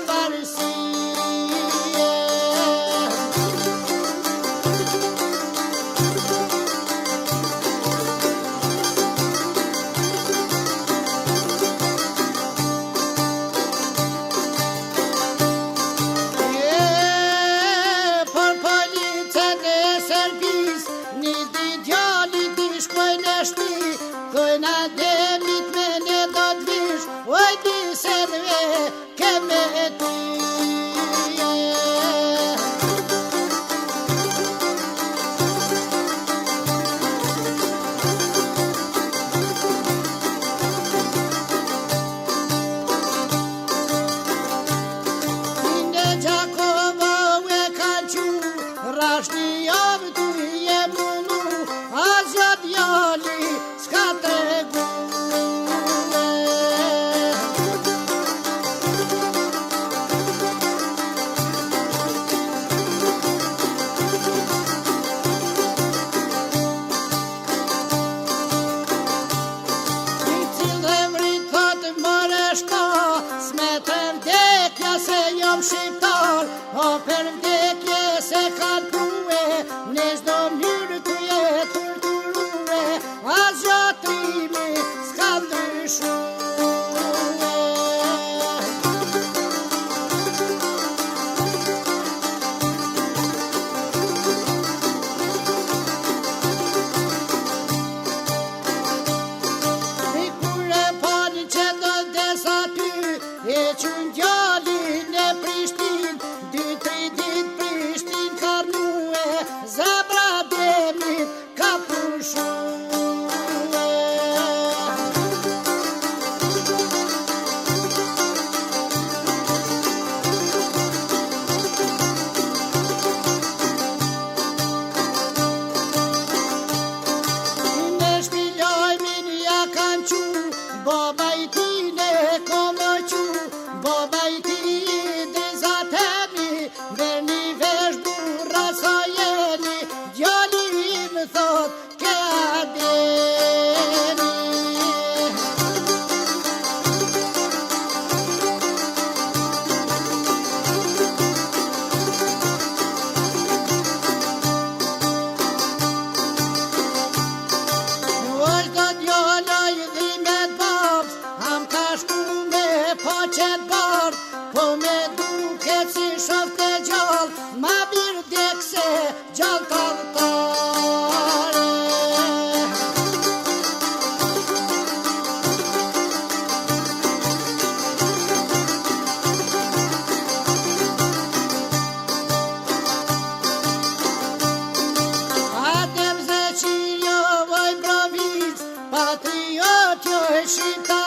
varësie. Për policën e Serbis, një dit djallit i shkojnë e shpi, thojnë ademit me ne do t'vish, oj di serve keme ty. Rashni javë tu je munu, asja djali s'ka tregu. I cilë vrit thot mëre shka, s'metë vdekja se jom shqiptar, o për vdekje se ka t'prue, në çdo mënyrë të jetë torturue, as gjatrimi s'ka ndryshue. Kur e pani që do des aty, e qun djalin e Prishtin, 2-3 dit Prishtin ka rnue, zemra demit ka pushue. Në shpilojmin ja kanë qu, baba i tine komo qu, baba i ti drizatemi, verni vesh burra sa jeni, djali im thot ke adeni. Vazhdo djala i dhimet babs, am ka shku me poqet bard, po me duket si shoft e gjall, ma mirë dek se gjall talltare. Adem Zeqinjo voj Provic, patriot jo e shqiptar.